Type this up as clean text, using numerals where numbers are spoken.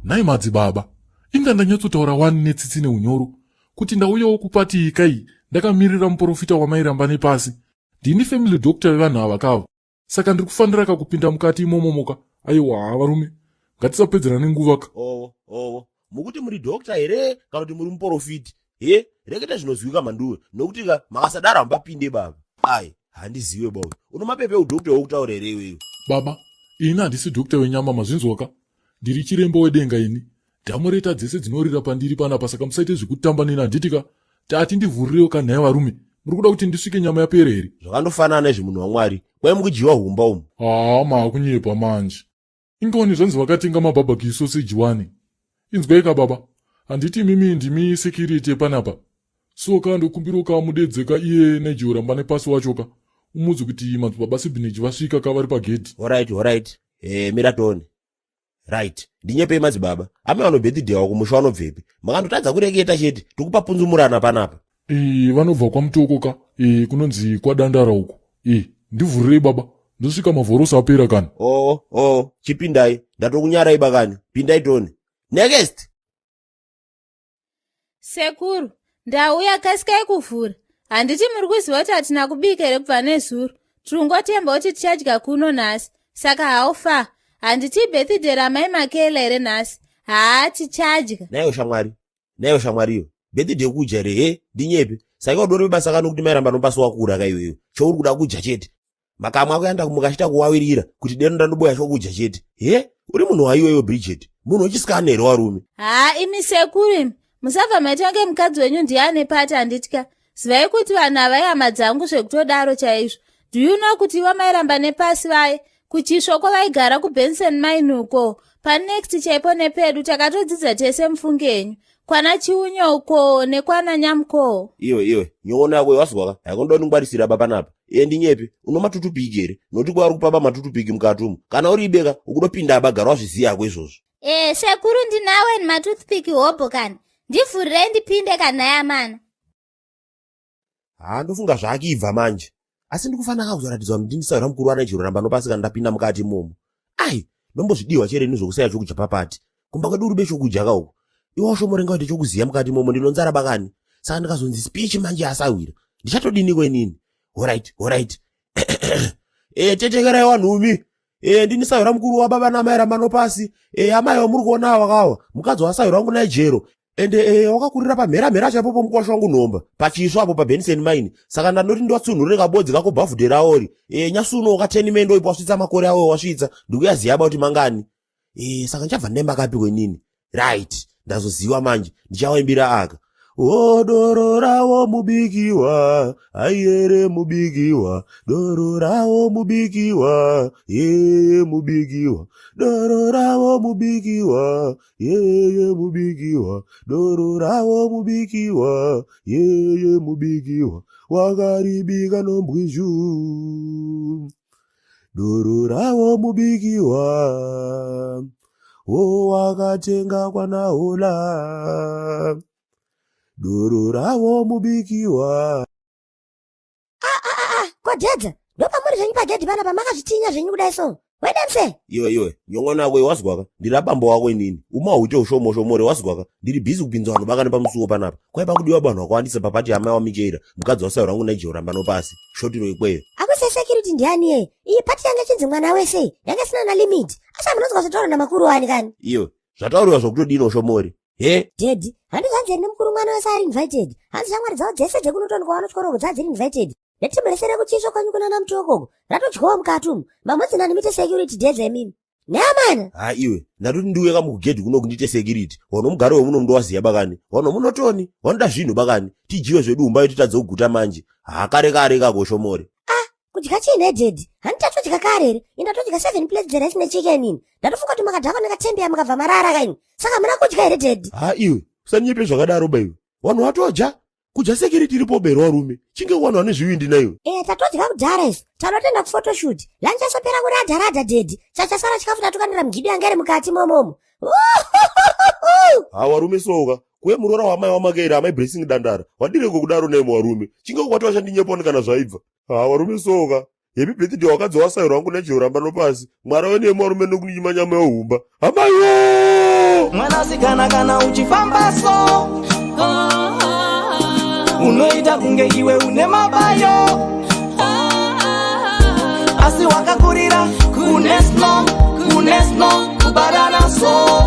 Nai madzibaba, inga ndanyatsotaura wani netsitsi neunyoro kuti ndauyawo kupati ikai ndakamirira muprofita wamai Rambanepasi. Ndini family doctor vevanhu ava kava, saka ndiri kufanira kakupinda mukati imomomoka. Aiwa varume, ngatisapedzera nenguva ka. Mukuti muri doctor here kana kuti muri muprofiti? Reketa zvinozwika manduwe, nokuti makasadaro hambapinde baba. Handiziwe baba. Unomapepe udokta wokutaura here iwewe? Baba, ini handisi dokta wenyama mazvinzwaka. Ndiri chirembo wedenga ini. Dhamureta dzese dzinorira pandiri panapa, saka musaite zvekutamba neni handitika. Tati ndivhurirewo kanhaya varume. Muri kuda kuti ndisvike nyama yapere here? Zvakandofanana nezvemunhu waMwari. Kwai mukujiwa humba umu. Maakunyepa manje. Ingoni zvanzi vakatenga mabhabhaki sausage wani. Inzwaika baba, handiti mimi ndimi security panapa. Soka ndokumbira mudedzeka iye neJehu Rambanepasi wachoka. Umudzi kuti madzibaba sibhineji vasvika kavari pagedhi. Alright. Miratoni. Right. Ndinyepe madzibaba. Ame vano birthday wako musha vanobvepi? Makandotadza kureketa chete, tikupa punzumurana panapa. Vanobva kwaMutokoka. Kunonzi kwaDandara uko. Ndivhurirei baba. Ndosvika mavhorosa apera kana. Chipindai. Ndatokunyarai bakani. Pindai toni. Next. Sekuru, ndauya kasikai kuvhura. Handiti muri kuziva kuti hatina kubika here kubva nezuro. Tiringotemba kuti tichadya kuno nhasi. Saka haufa. Handiti birthday ramai Makela here nhasi. Tichadya. Naiyo shamwariyo. Birthday kudya here, ndinyepe. Saka udori basa kano kuti mai Rambanepasi wakura kaiweyo. Chouri kuda kudya chete. Makamwa ako yanda mukachita kuwawirira kuti deno ndandoboya chokudya chete. Uri munhu waiweyo Bridget. Munhu wechisikana here warume. Imi sekuru imi. Musabva maitonge mukadzi wenyu ndiane pati handitka. Zivai kuti vanhu ava ihama dzangu zvekutodaro chaizvo. Do you know kuti ivo mai Rambanepasi vaye? Kuchisvoko vaigara kuBenson Mine uko. Panext chaipo nepedu takatodzidza tese mufungenyu. Kwana Chiunyo uko nekwana Nyamko. Iwe, nyona yako wazwaka. Yakondoningwarisira baba napa. Ndinyepe, unomatutupiki here. Noti kwari kupapa matutupiki mukati umu. Kana uribeka ukudopinda abagara wazviziya ako izvozvo. Sekuru ndinawe matutupiki hobo kani. Ndivhurirei ndipinde kana yamana. Ndofunga zvakibva manje. Asi ndikufanira kuzoratidzwa kuti ndindisaira mukuru wana Jehu Rambanepasi kana ndapinda mukati imomo. Ndombozvidiwa chere nezvokusaya chokudya papati. Kumba kwedu uribe chokudya kauko. Iwo shomorenga kuti chokuziya mukati imomo ndinonzara bakani. Saka ndikazonzi speech manje asawira. Ndichatodini kwenini? Alright. Tetekerai wanhumi. Ndinisaira mukuru wababa namai Rambanepasi. Amai wamuri kuona awakawa. Mukadzi wasaira wangu naJero. Wakakurira pamhera chapopo mukwasha wangu nhomba. Pachiswa apo paBenson Mine. Saka ndanoti ndiwatsunhurire kabodzi kako bhavhudhe raori. Nyasuno wakatenimendo ipo wasvitsa makore awo wasvitsa. Ndikuyaziva kuti mangani. Saka nchabva ndemba kapi kwenini? Right. Ndazoziva manje. Ndichawaimbira aka. Doro rawo mubikiwa, ayere mubikiwa, doro rawo mubikiwa, mubikiwa, doro rawo mubikiwa, mubikiwa, doro rawo mubikiwa, mubikiwa, wakaribika nombwizhu, doro rawo mubikiwa, wakatenga kwanahola. Doro rawo mubikiwa. Kodedza, ndopamuri zvenyu pagedhi pana pamakazvitinya zvenyu kudai so. Wedemse? Iwe, nyongona wako wazwaka. Ndiri abambo wako inini. Umauite ushomo wazwaka. Ndiri busy kupinza vanhu bakani pamusuwo panapa. Kwaipa kudiwa vanhu vakawandisa papati amai waMikela, mukadzi wasaira wangu naJehu Rambanepasi. Shotiro ikweyo. Akuse security ndiani ye? Iyi pati yanga chinzi mwana wese. Yanga sina na limit. Asa munonzwa zvataura namakuru wani kani? Iwe, zvatauriwa zvokutodini ushomori. Dedi, handizanzi nemukuru mwana wese ari invited. Hanzi shamwari dzavo dzese dzekunotonikwa vanotyora dzadziri invited. Netimuresere kuchiswa kwanyu kuna namutoko. Ratodyawo mukati umu. Mamodzina nimite security dedza emimi. Neamana. Iwe, ndatoti ndiuye kamugedhi kuno kundite security. Wano mugare wemuno mundowaziya bakani. Wano munotoni. Wanoda zvinhu bakani. Tijiwe zvedu umba titadze kuguta manje. Kare kako shomori. Kudya chiine dedi. Handichatodya kare here. Indatodya 7 plates dzerice nechicken ini. Ndatofunga kuti makadhakwa nekatembeya mukabva marara kaini. Saka muna kudya here dedi. Iwe, usanyepe zvakadaro baiwe. Wanhu watodya? Kudya security iripo bero warume. Chinge wanhu vane zvivindi naiwe. Tatodya kudhara izvo. Tanotenda kuphotoshoot. Lunch yasopera kuradharadha dedi. Chachasara chikafu tatukanira mugido yanga iri mukati momomo. Warume soka. Kwe murora wamai waMakela amai Blessing Dandara. Wadireko kudaro nemo warume. Chinge kwatosha ndinyeponi kana zvaibva. Warume soka. Happy birthday wakadzi wasaira wangu naJehu Rambanepasi. Mwara wenemo warume nokuninyima nyama yohumba. Amaiwo! Mwanasikana kana uchifamba so unoita kunge iwe une mabayo asi wakakurira kunesno kubarana so